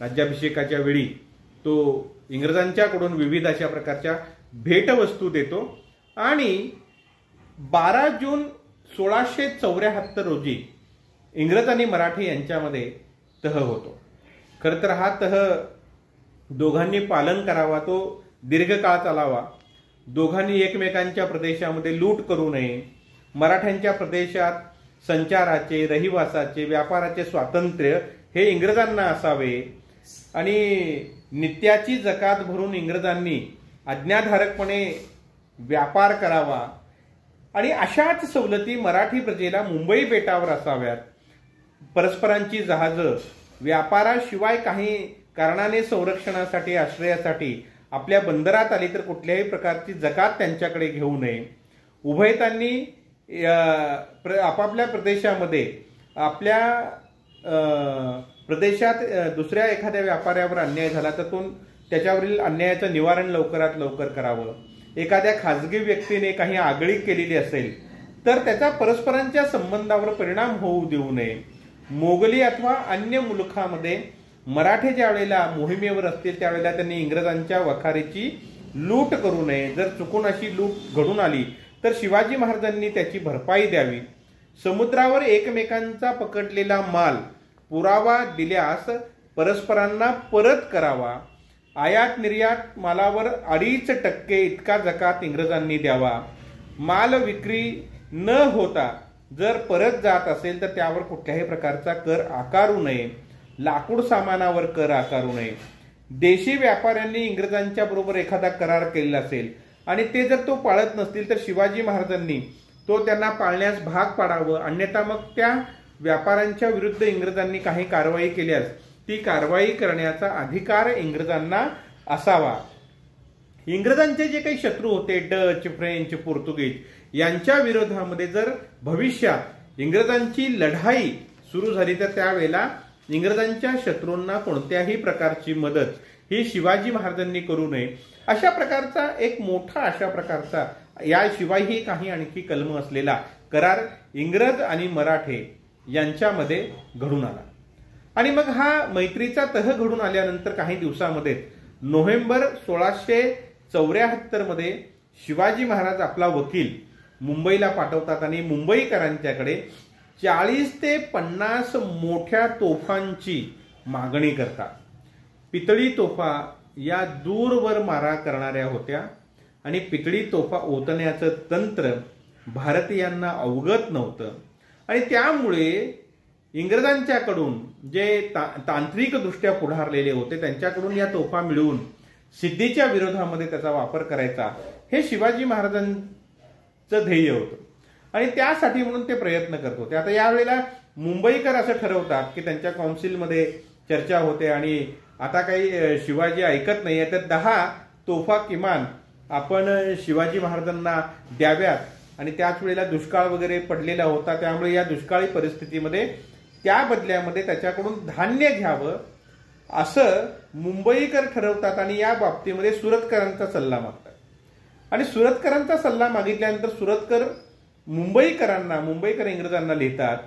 S1: राज्याभिषेकाच्या वेळी तो इंग्रजांच्याकडून विविध अशा प्रकारच्या भेटवस्तू देतो आणि 12 जून 1674 रोजी इंग्रज आणि मराठी यांच्यामध्ये तह होतो. खरं तर हा तह दोघांनी पालन करावा, तो दीर्घकाळ चालावा. दोघांनी एकमेकांच्या प्रदेशामध्ये लूट करू नये. मराठ्यांच्या प्रदेशात संचाराचे, रहिवासाचे, व्यापाराचे स्वातंत्र्य हे इंग्रजांना असावे आणि नित्याची जकात भरून इंग्रजांनी आज्ञाधारकपणे व्यापार करावा आणि अशाच सवलती मराठी प्रजेला मुंबई बेटावर असाव्यात. परस्परांची जहाजं व्यापाराशिवाय काही कारणाने संरक्षणासाठी, आश्रयासाठी आपल्या बंदरात आली तर कुठल्याही प्रकारची जकात त्यांच्याकडे घेऊ नये. उभयतांनी आपापल्या प्रदेशामध्ये आपल्या प्रदेशात दुसऱ्या एखाद्या व्यापाऱ्यावर अन्याय झाला तर त्याच्यावरील अन्यायाचं निवारण लवकरात लवकर करावं. एखाद्या खाजगी व्यक्तीने काही आगळीक केलेली असेल तर त्याचा परस्परांच्या संबंधावर परिणाम होऊ देऊ नये. मोगली अथवा अन्य मुलखामध्ये मराठे ज्या वेळेला मोहिमेवर असतील त्यावेळेला त्यांनी इंग्रजांच्या वखारीची लूट करू नये. जर चुकून अशी लूट घडून आली तर शिवाजी महाराजांनी त्याची भरपाई द्यावी. समुद्रावर एकमेकांचा पकडलेला माल पुरावा दिल्यास परस्परांना परत करावा. आयात निर्यात मालावर 2.5% इतका जकात इंग्रजांनी द्यावा. माल विक्री न होता जर परत जात असेल तर त्यावर कुठल्याही प्रकारचा कर आकारू नये. लाकूड सामानावर कर आकारू नये. देशी व्यापाऱ्यांनी इंग्रजांच्या बरोबर एखादा करार केलेला असेल आणि ते जर तो पाळत नसतील तर शिवाजी महाराजांनी तो त्यांना पाळण्यास भाग पाडावं. अन्यथा मग त्या व्यापाऱ्यांच्या विरुद्ध इंग्रजांनी काही कारवाई केल्यास ती कारवाई करण्याचा अधिकार इंग्रजांना असावा. इंग्रजांचे जे काही शत्रू होते डच, फ्रेंच, पोर्तुगीज यांच्या विरोधामध्ये जर भविष्यात इंग्रजांची लढाई सुरू झाली तर त्यावेळेला इंग्रजांच्या शत्रूंना कोणत्याही प्रकारची मदत ही शिवाजी महाराजांनी करू नये. अशा प्रकारचा एक मोठा अशा प्रकारचा याशिवायही काही आणखी कलम असलेला करार इंग्रज आणि मराठे यांच्यामध्ये घडून आला. आणि मग हा मैत्रीचा तह घडून आल्यानंतर काही दिवसामध्ये नोव्हेंबर 1674 मध्ये शिवाजी महाराज आपला वकील मुंबईला पाठवतात आणि मुंबईकरांच्याकडे 40 ते 50 मोठ्या तोफांची मागणी करतात. पितळी तोफा या दूरवर मारा करणाऱ्या होत्या आणि पितळी तोफा ओतण्याचं तंत्र भारतीयांना अवगत नव्हतं आणि त्यामुळे इंग्रजांच्याकडून जे तांत्रिकदृष्ट्या पुढारलेले होते त्यांच्याकडून या तोफा मिळवून सिद्धीच्या विरोधामध्ये त्याचा वापर करायचा हे शिवाजी महाराजांचं ध्येय होतं आणि त्यासाठी म्हणून ते प्रयत्न करत होते. आता यावेळेला मुंबईकर असं ठरवतात की त्यांच्या काउन्सिलमध्ये चर्चा होते आणि आता काही शिवाजी ऐकत नाहीये तर 10 तोफा किमान आपण शिवाजी महाराजांना द्याव्यात आणि त्याच वेळेला दुष्काळ वगैरे पडलेला होता त्यामुळे या दुष्काळी परिस्थितीमध्ये त्या बदल्यामध्ये त्याच्याकडून धान्य घ्यावं असं मुंबईकर ठरवतात आणि या बाबतीमध्ये सुरतकरांचा सल्ला मागतात. आणि सुरतकरांचा सल्ला मागितल्यानंतर सुरतकर मुंबईकर इंग्रजांना लिहितात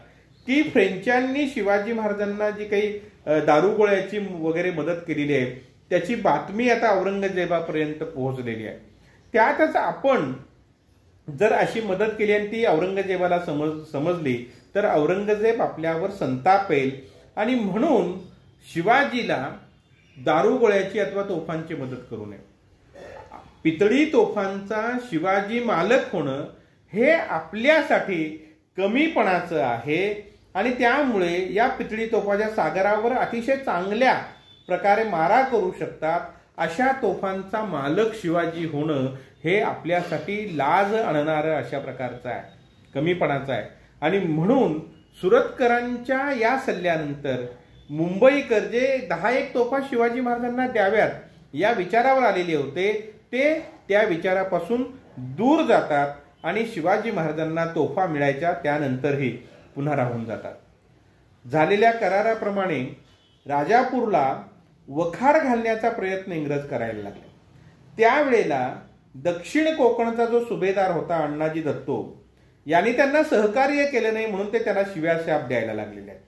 S1: की फ्रेंचांनी शिवाजी महाराजांना जी काही दारुगोळ्याची वगैरे मदत केलेली आहे त्याची बातमी आता औरंगजेबापर्यंत पोहोचलेली आहे. त्यातच आपण जर अशी मदत केली आणि ती औरंगजेबाला समजली तर औरंगजेब आपल्यावर संतापेल आणि म्हणून शिवाजीला दारुगोळ्याची अथवा तोफांची मदत करू नये. पितळी तोफांचा शिवाजी मालक होणं हे आपल्यासाठी कमीपणाचं आहे आणि त्यामुळे या पितळी तोफाच्या सागरावर अतिशय चांगल्या प्रकारे मारा करू शकतात अशा तोफांचा मालक शिवाजी होणं हे आपल्यासाठी लाज आणणारं अशा प्रकारचं आहे, कमीपणाचं आहे. आणि म्हणून सुरतकरांच्या या सल्ल्यानंतर मुंबईकर जे 10-1 तोफा शिवाजी महाराजांना द्याव्यात या विचारावर आलेले होते ते त्या विचारापासून दूर जातात आणि शिवाजी महाराजांना तोफा मिळायच्या त्यानंतरही पुन्हा राहून जातात. झालेल्या कराराप्रमाणे राजापूरला वखार घालण्याचा प्रयत्न इंग्रज करायला लागले. त्यावेळेला दक्षिण कोकणचा जो सुभेदार होता अण्णाजी दत्तो यांनी त्यांना सहकार्य केलं नाही म्हणून ते त्यांना शिव्याशाप द्यायला लागलेले आहेत.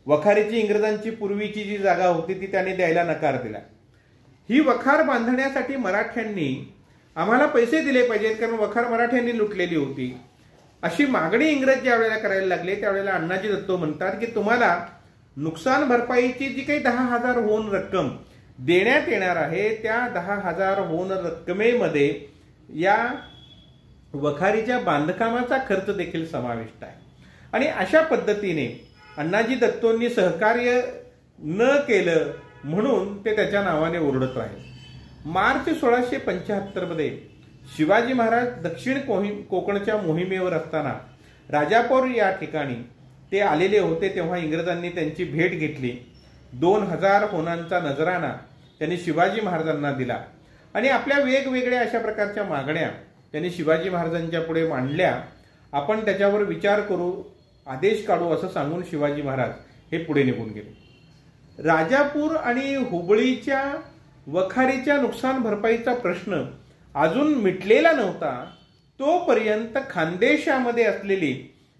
S1: वखारीची इंग्रजांची पूर्वीची जी जागा होती ती त्यांनी द्यायला नकार दिला. ही वखार बांधण्यासाठी मराठ्यांनी आम्हाला पैसे दिले पाहिजेत कारण वखार मराठ्यांनी लुटलेली होती अशी मागणी इंग्रज ज्या वेळेला करायला लागले त्यावेळेला अण्णाजी दत्तो म्हणतात की तुम्हाला नुकसान भरपाईची जी काही 10,000 होन रक्कम देण्यात येणार आहे त्या 10,000 होन रक्कमेमध्ये या वखारीच्या बांधकामाचा खर्च देखील समाविष्ट आहे. आणि अशा पद्धतीने अण्णाजी दत्तोंनी सहकार्य न केलं म्हणून ते त्याच्या नावाने ओरडत राहिले. मार्च 1675 मध्ये शिवाजी महाराज दक्षिण कोकणच्या मोहिमेवर असताना राजापूर या ठिकाणी ते आलेले होते तेव्हा इंग्रजांनी त्यांची भेट घेतली. 2,000 होनांचा नजराणा त्यांनी शिवाजी महाराजांना दिला आणि आपल्या वेगवेगळ्या अशा प्रकारच्या मागण्या त्यांनी शिवाजी महाराजांच्या पुढे मांडल्या. आपण त्याच्यावर विचार करू, आदेश काढू असं सांगून शिवाजी महाराज हे पुढे निघून गेले. राजापूर आणि हुबळीच्या वखारीच्या नुकसान भरपाईचा प्रश्न अजून मिटलेला नव्हता तोपर्यंत खानदेशामध्ये असलेली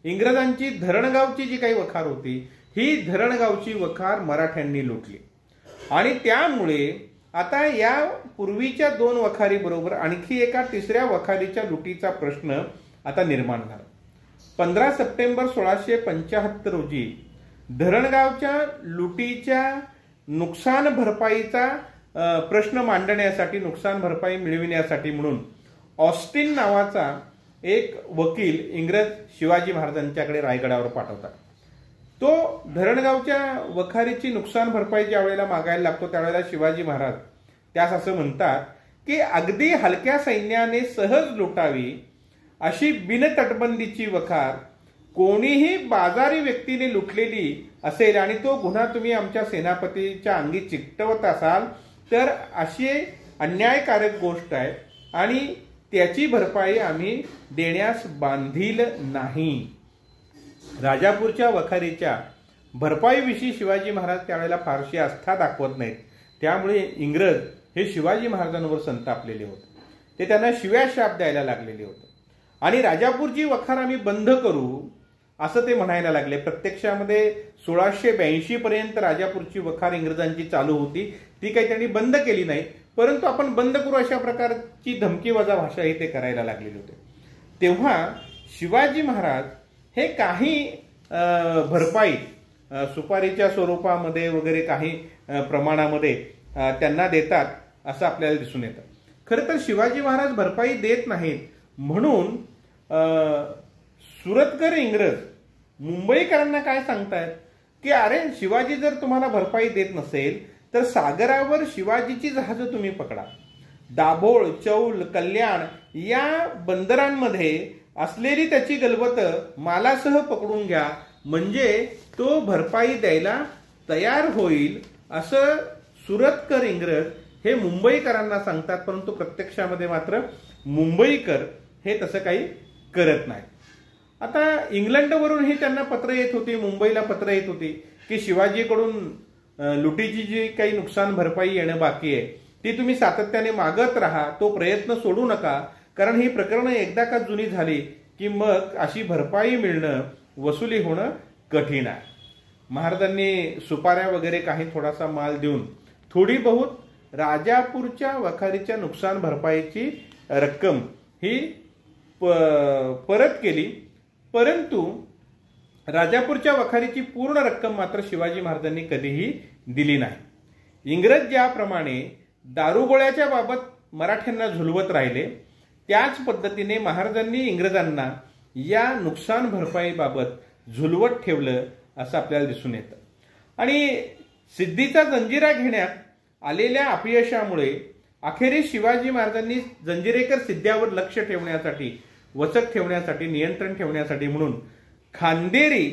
S1: इंग्रजांची धरणगावची जी काही वखार होती ही धरणगावची वखार मराठ्यांनी लुटली आणि त्यामुळे आता या पूर्वीच्या 2 वखारी बरोबर आणखी एका 3ऱ्या वखारीच्या लुटीचा प्रश्न आता निर्माण झाला. 15 सप्टेंबर 1675 रोजी धरणगावच्या लुटीच्या नुकसान भरपाईचा प्रश्न मांडण्यासाठी नुकसान भरपाई मिळविण्यासाठी म्हणून ऑस्टिन नावाचा एक वकील इंग्रज शिवाजी महाराजांच्याकडे रायगडावर पाठवतात. तो धरणगावच्या वखारीची नुकसान भरपाई ज्या वेळेला मागायला लागतो त्यावेळेला शिवाजी महाराज त्यास असं म्हणतात की अगदी हलक्या सैन्याने सहज लुटावी अशी बिनतटबंदीची वखार कोणीही बाजारी व्यक्तीने लुटलेली असेल आणि तो गुन्हा तुम्ही आमच्या सेनापतीच्या अंगी चिकटवत असाल तर अशी अन्यायकारक गोष्ट आहे आणि त्याची भरपाई आम्ही देण्यास बांधील नाही. राजापूरच्या वखारीच्या भरपाईविषयी शिवाजी महाराज त्यावेळेला फारशी आस्था दाखवत नाहीत. त्यामुळे इंग्रज हे शिवाजी महाराजांवर संतापलेले होते. ते त्यांना शिव्याशाप द्यायला लागलेले होते आणि राजापूरची वखार आम्ही बंद करू असं ते म्हणायला लागले. प्रत्यक्षामध्ये 1682 पर्यंत राजापूरची वखार इंग्रजांची चालू होती. ती काही त्यांनी बंद केली नाही परंतु आपण बंद करू अशा प्रकारची धमकीवजा भाषाही ते करायला लागलेले होते. तेव्हा शिवाजी महाराज हे काही भरपाई सुपारीच्या स्वरूपामध्ये वगैरे काही प्रमाणामध्ये त्यांना देतात असं आपल्याला दिसून येतं. खरं तर शिवाजी महाराज भरपाई देत नाहीत म्हणून सुरतकर इंग्रज मुंबईकरांना काय सांगतायत की अरे शिवाजी जर तुम्हाला भरपाई देत नसेल तर सागरावर शिवाजीची जहाजं तुम्ही पकडा. दाभोळ, चौल, कल्याण या बंदरांमध्ये असलेली त्याची गलबतं मालासह पकडून घ्या म्हणजे तो भरपाई द्यायला तयार होईल असं सुरतकर इंग्रज हे मुंबईकरांना सांगतात. परंतु प्रत्यक्षामध्ये मात्र मुंबईकर हे तसं काही करत नाही. आता इंग्लंडवरूनही त्यांना पत्र येत होती, मुंबईला पत्र येत होती की शिवाजीकडून लुटीची जी काही नुकसान भरपाई येणं बाकी आहे ती तुम्ही सातत्याने मागत राहा, तो प्रयत्न सोडू नका कारण ही प्रकरणं एकदा का जुनी झाली की मग अशी भरपाई मिळणं, वसुली होणं कठीण आहे. महाराजांनी सुपाऱ्या वगैरे काही थोडासा माल देऊन थोडी बहुत राजापूरच्या वखारीच्या नुकसान भरपाईची रक्कम ही परत केली, परंतु राजापूरच्या वखारीची पूर्ण रक्कम मात्र शिवाजी महाराजांनी कधीही दिली नाही. इंग्रज ज्याप्रमाणे दारुगोळ्याच्या बाबत मराठ्यांना झुलवत राहिले, त्याच पद्धतीने महाराजांनी इंग्रजांना या नुकसान भरपाईबाबत झुलवत ठेवलं असं आपल्याला दिसून येतं. आणि सिद्धीचा जंजिरा घेण्यात आलेल्या अपयशामुळे अखेरीस शिवाजी महाराजांनी जंजिरेकर सिद्ध्यावर लक्ष ठेवण्यासाठी, वचक ठेवण्यासाठी, नियंत्रण ठेवण्यासाठी म्हणून खांदेरी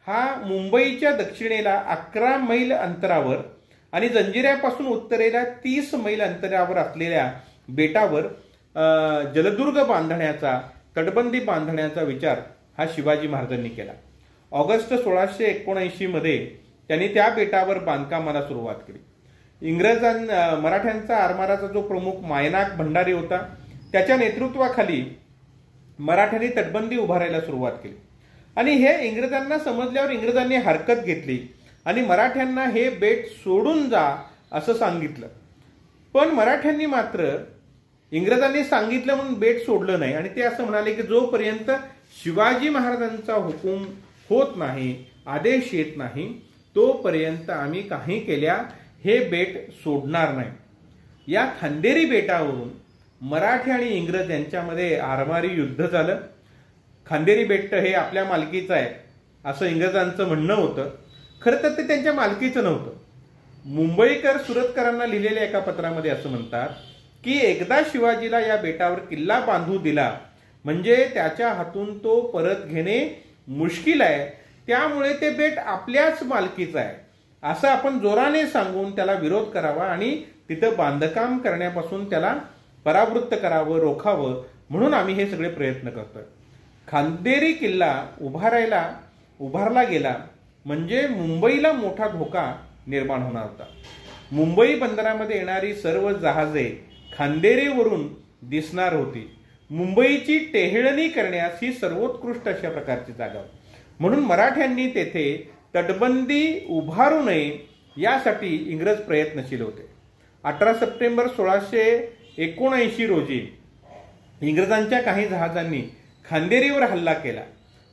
S1: हा मुंबईच्या दक्षिणेला 11 मैल अंतरावर आणि जंजिऱ्यापासून उत्तरेला 30 मैल अंतरावर असलेल्या बेटावर जलदुर्ग बांधण्याचा, तटबंदी बांधण्याचा विचार हा शिवाजी महाराजांनी केला. ऑगस्ट 1679 मध्ये त्यांनी त्या बेटावर बांधकामाला सुरुवात केली. मराठ्यांचा आरमाराचा जो प्रमुख मायनाक भंडारी होता, त्याच्या नेतृत्वाखाली मराठ्यांनी तटबंदी उभारायला सुरुवात केली. आणि हे इंग्रजांना समजल्यावर इंग्रजांनी हरकत घेतली आणि मराठ्यांना हे बेट सोडून जा असं सांगितलं. पण मराठ्यांनी मात्र इंग्रजांनी सांगितलं म्हणून बेट सोडलं नाही आणि ते असं म्हणाले की जोपर्यंत शिवाजी महाराजांचा हुकूम होत नाही, आदेश येत नाही, तोपर्यंत आम्ही काही केल्या हे बेट सोडणार नाही. या खांदेरी बेटावरून मराठी आणि इंग्रज यांच्यामध्ये आरमारी युद्ध झालं. खांदेरी बेट हे आपल्या मालकीचं आहे असं इंग्रजांचं म्हणणं होतं. खरं तर ते त्यांच्या मालकीचं नव्हतं. मुंबईकर सुरतकरांना लिहिलेल्या एका पत्रामध्ये असं म्हणतात की एकदा शिवाजीला या बेटावर किल्ला बांधू दिला म्हणजे त्याच्या हातून तो परत घेणे मुश्किल आहे, त्यामुळे ते बेट आपल्याच मालकीचं आहे असं आपण जोराने सांगून त्याला विरोध करावा आणि तिथं बांधकाम करण्यापासून त्याला परावृत्त करावं, रोखावं, म्हणून आम्ही हे सगळे प्रयत्न करतोय. खांदेरी किल्ला उभारला गेला म्हणजे मुंबईला मोठा धोका निर्माण होणार होता. मुंबई बंदरामध्ये येणारी सर्व जहाजे खांदेरीवरून दिसणार होती. मुंबईची टेहळणी करण्यास ही सर्वोत्कृष्ट अशा प्रकारची जागा होती. म्हणून मराठ्यांनी तेथे तटबंदी उभारू नये यासाठी इंग्रज प्रयत्नशील होते. 18 सप्टेंबर 1679 रोजी इंग्रजांच्या काही जहाजांनी खांदेरीवर हल्ला केला,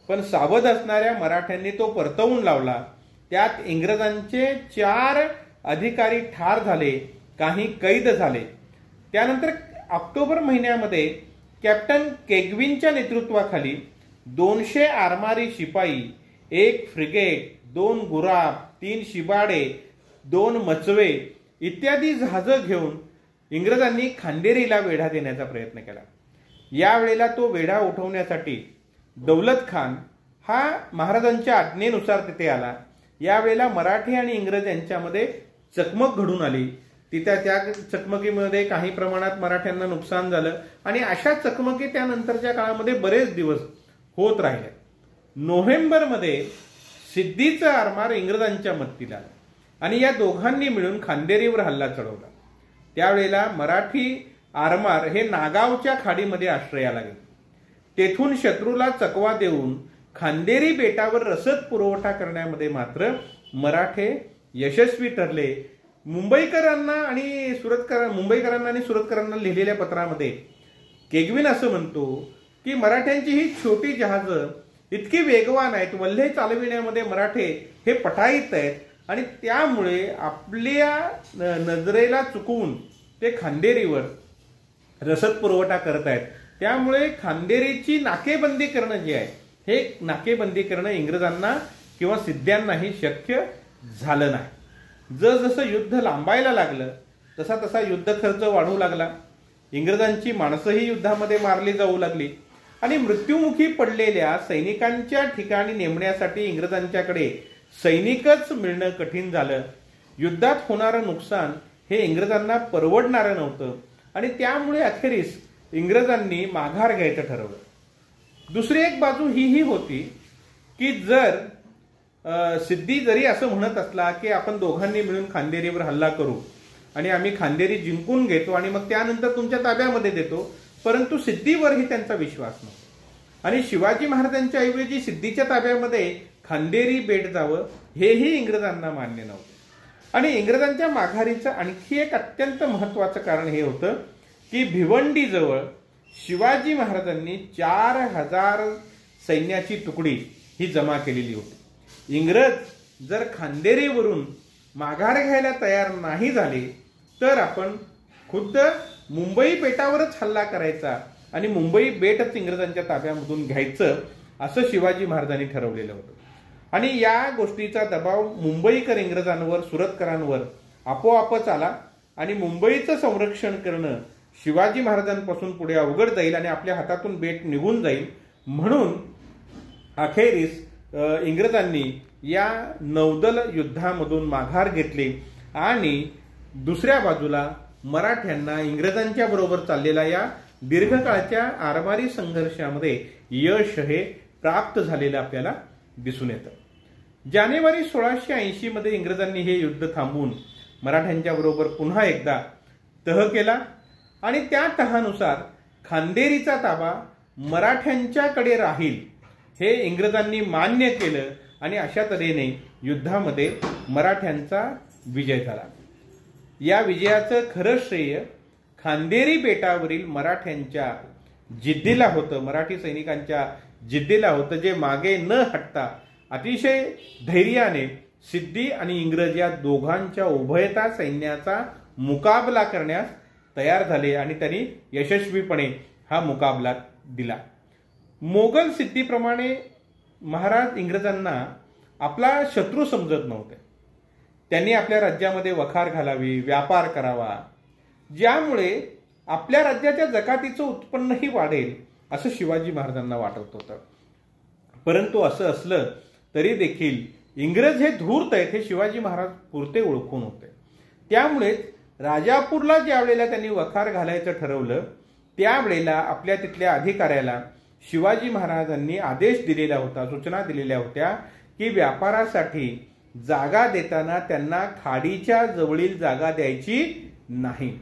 S1: पण सावध असणाऱ्या मराठ्यांनी तो परतवून लावला. त्यात इंग्रजांचे 4 अधिकारी ठार झाले, काही कैद झाले. त्यानंतर ऑक्टोबर महिन्यामध्ये कॅप्टन केगविनच्या नेतृत्वाखाली 200 आरमारी शिपाई, 1 फ्रिगेट, 2 गुराब, 3 शिबाडे, 2 मचवे इत्यादी जहाजं घेऊन इंग्रजांनी खांदेरीला वेढा देण्याचा प्रयत्न केला. यावेळेला तो वेढा उठवण्यासाठी दौलत खान हा महाराजांच्या आज्ञेनुसार तिथे आला. यावेळेला मराठी आणि इंग्रज यांच्यामध्ये चकमक घडून आली. त्या चकमकीमध्ये काही प्रमाणात मराठ्यांना नुकसान झालं आणि अशा चकमकी त्यानंतरच्या काळामध्ये बरेच दिवस होत राहिले. नोव्हेंबरमध्ये सिद्धीचं आरमार इंग्रजांच्या मदतीला आलं आणि या दोघांनी मिळून खांदेरीवर हल्ला चढवला. त्यावेळेला मराठी आरमार हे नागावच्या खाडीमध्ये आश्रयाला गेले. तेथून शत्रूला चकवा देऊन खांदेरी बेटावर रसद पुरवठा करण्यामध्ये मात्र मराठे यशस्वी ठरले. मुंबईकरांना आणि सुरतकरांना लिहिलेल्या पत्रामध्ये केगविन असं म्हणतो की मराठ्यांची ही छोटी जहाजं इतकी वेगवान आहेत, वल्हे चालविण्यामध्ये मराठे हे पटाईत आहेत आणि त्यामुळे आपल्या नजरेला चुकवून ते खांदेरीवर रसद पुरवठा करत आहेत. त्यामुळे खांदेरीची नाकेबंदी करणं जे आहे हे नाकेबंदी करणं इंग्रजांना किंवा सिद्ध्यांनाही शक्य झालं नाही. जसं युद्ध लांबायला लागलं तसा तसा युद्ध खर्च वाढू लागला. इंग्रजांची माणसंही युद्धामध्ये मारली जाऊ लागली आणि मृत्युमुखी पडलेल्या सैनिकांच्या ठिकाणी नेमण्यासाठी इंग्रजांच्याकडे सैनिकच मिळणं कठीण झालं. युद्धात होणारं नुकसान हे इंग्रजांना परवडणारं नव्हतं आणि त्यामुळे अखेरीस इंग्रजांनी माघार घ्यायचं ठरवलं. दुसरी एक बाजू ही होती की जर सिद्धी जरी असं म्हणत असला की आपण दोघांनी मिळून खांदेरीवर हल्ला करू आणि आम्ही खांदेरी जिंकून घेतो आणि मग त्यानंतर तुमच्या ताब्यामध्ये देतो, परंतु सिद्धीवरही त्यांचा विश्वास नव्हता आणि शिवाजी महाराजांच्या ऐवजी सिद्धीच्या ताब्यामध्ये खांदेरी बेट जावं हेही इंग्रजांना मान्य नव्हतं. आणि इंग्रजांच्या माघारीचं आणखी एक अत्यंत महत्त्वाचं कारण हे होतं की भिवंडीजवळ शिवाजी महाराजांनी 4000 सैन्याची तुकडी ही जमा केलेली होती. इंग्रज जर खांदेरीवरून माघार घ्यायला तयार नाही झाले तर आपण खुद्द मुंबई बेटावरच हल्ला करायचा आणि मुंबई बेटच इंग्रजांच्या ताब्यामधून घ्यायचं असं शिवाजी महाराजांनी ठरवलेलं होतं. आणि या गोष्टीचा दबाव मुंबईकर इंग्रजांवर, सुरतकरांवर आपोआपच आला आणि मुंबईचं संरक्षण करणं शिवाजी महाराजांपासून पुढे अवघड जाईल आणि आपल्या हातातून बेट निघून जाईल. म्हणून अखेरीस इंग्रजांनी या नौदल युद्धामधून माघार घेतली आणि दुसऱ्या बाजूला मराठ्यांना इंग्रजांच्या बरोबर चाललेल्या या दीर्घकाळच्या आरमारी संघर्षामध्ये यश हे प्राप्त झालेलं आपल्याला दिसून येतं. जानेवारी 1680 मध्ये इंग्रजांनी हे युद्ध थांबवून मराठ्यांच्या बरोबर पुन्हा एकदा तह केला आणि त्या तहानुसार खांदेरीचा ताबा मराठ्यांच्याकडे राहील हे इंग्रजांनी मान्य केलं आणि अशा तऱ्हेने युद्धामध्ये मराठ्यांचा विजय झाला. या विजयाचं खरं श्रेय खांदेरी बेटावरील मराठ्यांच्या जिद्दीला होतं, मराठी सैनिकांच्या जिद्दीला होतं, जे मागे न हटता अतिशय धैर्याने सिद्दी आणि इंग्रज या दोघांच्या उभयता सैन्याचा मुकाबला करण्यास तयार झाले आणि त्यांनी यशस्वीपणे हा मुकाबला दिला. मोगल सिद्धीप्रमाणे महाराज इंग्रजांना आपला शत्रू समजत नव्हते. त्यांनी आपल्या राज्यामध्ये वखार घालावी, व्यापार करावा, ज्यामुळे आपल्या राज्याच्या जकातीचं उत्पन्नही वाढेल असं शिवाजी महाराजांना वाटत होतं. परंतु असं असलं तरी देखील इंग्रज हे धूर्त आहेत हे शिवाजी महाराज पुरते ओळखून होते. त्यामुळेच राजापूरला ज्या वेळेला त्यांनी वखार घालायचं ठरवलं त्यावेळेला आपल्या तिथल्या अधिकाऱ्याला शिवाजी महाराजांनी आदेश दिलेला होता, सूचना दिलेल्या होत्या की व्यापारासाठी जागा देताना त्यांना खाडीच्या जवळील जागा द्यायची नाही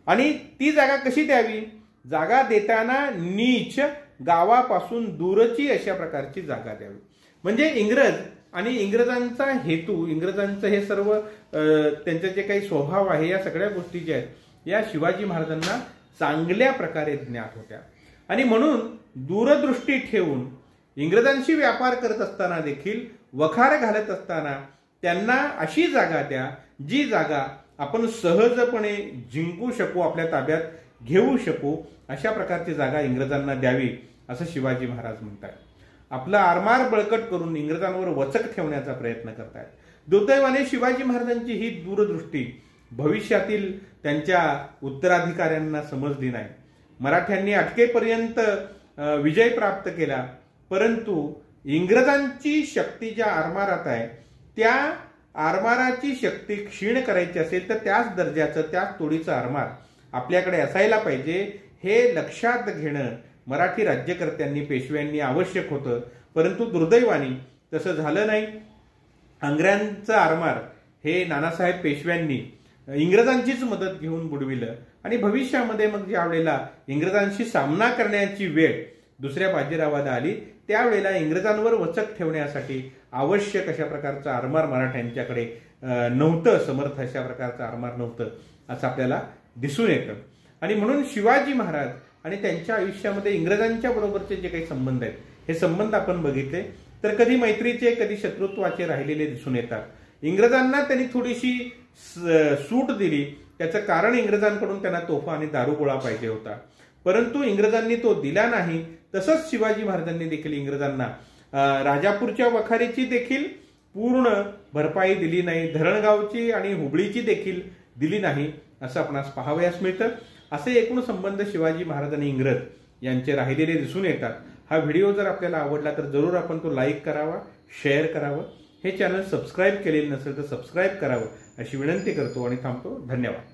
S1: आणि ती जागा कशी द्यावी, जागा देताना नीच गावापासून दूरची अशा प्रकारची जागा द्यावी. म्हणजे इंग्रज आणि इंग्रजांचा हेतू, इंग्रजांचं हे सर्व त्यांचे जे काही स्वभाव आहे या सगळ्या गोष्टी ज्या आहेत या शिवाजी महाराजांना चांगल्या प्रकारे ज्ञात होत्या आणि म्हणून दूरदृष्टी ठेवून इंग्रजांशी व्यापार करत असताना देखील वखार घालत असताना त्यांना अशी जागा द्या जी जागा आपण सहजपणे जिंकू शकू, आपल्या ताब्यात घेऊ शकू, अशा प्रकारची जागा इंग्रजांना द्यावी असं शिवाजी महाराज म्हणतात. आपला आरमार बळकट करून इंग्रजांवर वचक ठेवण्याचा प्रयत्न करतात. दुर्दैवाने शिवाजी महाराजांची ही दूरदृष्टी भविष्यातील त्यांच्या उत्तराधिकाऱ्यांना समजली नाही. मराठ्यांनी अटकेपर्यंत विजय प्राप्त केला, परंतु इंग्रजांची शक्ती ज्या आरमारात आहे त्या आरमाराची शक्ती क्षीण करायची असेल तर त्याच दर्जाचं, त्याच तोडीचं आरमार आपल्याकडे असायला पाहिजे हे लक्षात घेणं मराठी राज्यकर्त्यांनी, पेशव्यांनी आवश्यक होतं. परंतु दुर्दैवाने तसं झालं नाही. आंग्र्यांचं आरमार हे नानासाहेब पेशव्यांनी इंग्रजांचीच मदत घेऊन बुडविलं आणि भविष्यामध्ये मग ज्या वेळेला इंग्रजांशी सामना करण्याची वेळ दुसऱ्या बाजीरावाला आली त्यावेळेला इंग्रजांवर वचक ठेवण्यासाठी आवश्यक अशा प्रकारचं आरमार मराठ्यांच्याकडे नव्हतं, समर्थ अशा प्रकारचं आरमार नव्हतं असं आपल्याला दिसून येतं. आणि म्हणून शिवाजी महाराज आणि त्यांच्या आयुष्यामध्ये इंग्रजांच्या बरोबरचे जे काही संबंध आहेत हे संबंध आपण बघितले तर कधी मैत्रीचे, कधी शत्रुत्वाचे राहिलेले दिसून येतात. इंग्रजांना त्यांनी थोडीशी सूट दिली, त्याचं कारण इंग्रजांकडून त्यांना तोफा आणि दारुगोळा पाहिजे होता, परंतु इंग्रजांनी तो दिला नाही. तसंच शिवाजी महाराजांनी देखील इंग्रजांना राजापूरच्या वखारीची देखील पूर्ण भरपाई दिली नाही, धरणगावची आणि हुबळीची देखील दिली नाही असं आपणास पाहावयास मिळतं. असे एकूण संबंध शिवाजी महाराज आणि इंग्रज यांचे राहिलेले दिसून येतात. हा व्हिडिओ जर आपल्याला आवडला तर जरूर आपण तो लाईक करावा, शेअर करावं. हे चॅनल सबस्क्राईब केलेलं नसेल तर सबस्क्राईब करावं अशी विनंती करतो आणि थांबतो. धन्यवाद.